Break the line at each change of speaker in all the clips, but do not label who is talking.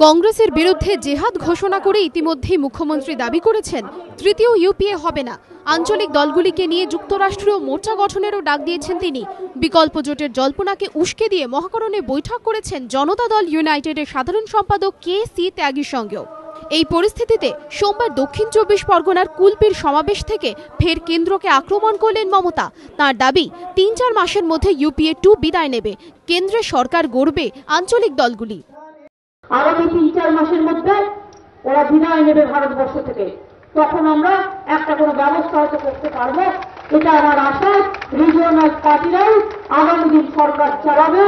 কংগ্রেসের বিরুদ্ধে জেহাদ ঘোষণা করে ইতিমধ্যেই মুখ্যমন্ত্রী দাবি করেছেন তৃতীয় ইউপিএ হবে না। আঞ্চলিক দলগুলিকে নিয়ে যুক্তরাষ্ট্রীয় মোর্চা গঠনেরও ডাক দিয়েছেন তিনি। বিকল্প জোটের জল্পনাকে উস্কে দিয়ে মহাকরণে বৈঠক করেছেন জনতা দল ইউনাইটেডের সাধারণ সম্পাদক কে.সি. ত্যাগীর সঙ্গেও। এই পরিস্থিতিতে সোমবার দক্ষিণ ২৪ পরগনার কুলপির সমাবেশ থেকে ফের কেন্দ্রকে আক্রমণ করলেন মমতা। তাঁর দাবি ৩-৪ মাসের মধ্যে ইউপিএ 2 বিদায় নেবে, কেন্দ্রের সরকার গড়বে আঞ্চলিক দলগুলি।
আগামী ৩-৪ মাসের মধ্যে ওরা বিদায় নেবে ভারতবর্ষ থেকে, তখন আমরা একটা কোনো ব্যবস্থা হয়তো করতে পারবো। এটা আমার আশা। রিজিওনাল পার্টিরাই আগামী দিন সরকার চালাবে।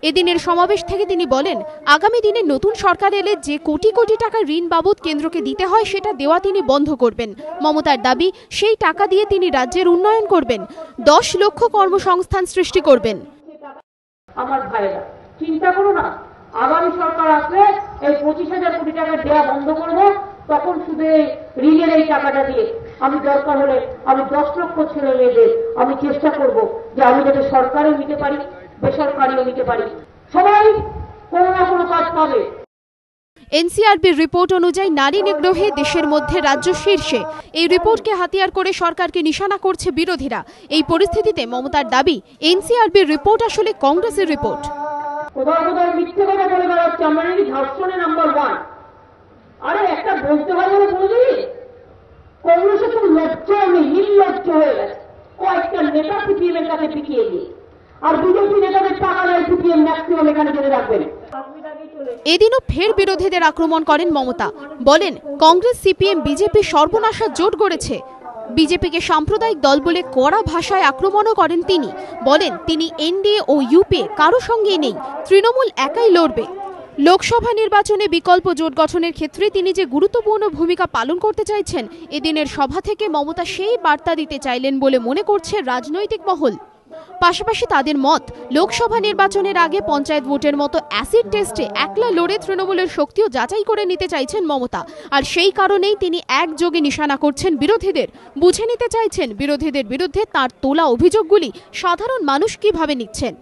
এদিনের সমাবেশ থেকে তিনি বলেন, আগামী দিনে নতুন সরকার এলে যে কোটি কোটি টাকা ঋণ বাবদ কেন্দ্রকে দিতে হয় সেটা দেওয়া তিনি বন্ধ করবেন। মমতার দাবি, সেই টাকা দিয়ে তিনি রাজ্যের উন্নয়ন করবেন, ১০ লক্ষ কর্মসংস্থান সৃষ্টি করবেন।
আমার ভাইরা চিন্তা করো না, আগামী সরকার আসলে এই ২৫,০০০ কোটি টাকা দেওয়া বন্ধ করবো। তখন শুধু এই ঋণের এই টাকাটা দিয়ে আমি দরকার হলে আমি ১০ লক্ষ ছেলে মেয়েদের আমি চেষ্টা করব যে আমি যাতে সরকারও নিতে পারি, বেসরকারিও নিতে পারি, সবাই কোনো না কোনো কাজ পাবে।
এনসিআরবির রিপোর্ট অনুযায়ী নারী নিগ্রহে দেশের মধ্যে রাজ্য শীর্ষে। এই রিপোর্টকে হাতিয়ার করে সরকারকে নিশানা করছে বিরোধীরা। এই পরিস্থিতিতে মমতার দাবি, এনসিআরবির রিপোর্ট আসলে কংগ্রেসের রিপোর্ট।
কোথাও কোথাও মিথ্যে কথা বলে বেড়াচ্ছে আমরা নাকি ধর্ষণে নাম্বার 1। আরে একটা বলতে হয় বলে বলে দিই, কংগ্রেসে তো লজ্জা নেই, নির্লজ্জ হয়ে গেছে। কয়েকটা নেতা সিপিএম এর কাছে পিটিয়ে দিয়ে, আর বিজেপি নেতাদের টাকা নেয় সিপিএম ম্যাক্সিমাম এখানে চলে রাখবেন।
এদিনও ফের বিরোধীদের আক্রমণ করেন মমতা। বলেন, কংগ্রেস, সিপিএম, বিজেপি সর্বনাশা জোট গড়েছে। বিজেপিকে সাম্প্রদায়িক দল বলে কড়া ভাষায় আক্রমণও করেন তিনি। বলেন, তিনি এনডিএ ও ইউপিএ কারো সঙ্গেই নেই, তৃণমূল একাই লড়বে। লোকসভা নির্বাচনে বিকল্প জোট গঠনের ক্ষেত্রে তিনি যে গুরুত্বপূর্ণ ভূমিকা পালন করতে চাইছেন, এদিনের সভা থেকে মমতা সেই বার্তা দিতে চাইলেন বলে মনে করছে রাজনৈতিক মহল। পাশাপাশি তাদের মত, লোকসভা নির্বাচনের আগে পঞ্চায়েত ভোটের মতো অ্যাসিড টেস্টে একলা লড়ে তৃণমূলের শক্তিও যাচাই করে নিতে চাইছেন মমতা। আর সেই কারণেই তিনি একযোগে নিশানা করছেন বিরোধীদের। বুঝে নিতে চাইছেন বিরোধীদের বিরুদ্ধে তার তোলা অভিযোগগুলি সাধারণ মানুষ কিভাবে নিচ্ছেন।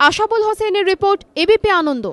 আশাবুল হোসেনের রিপোর্ট, এবিপি আনন্দ।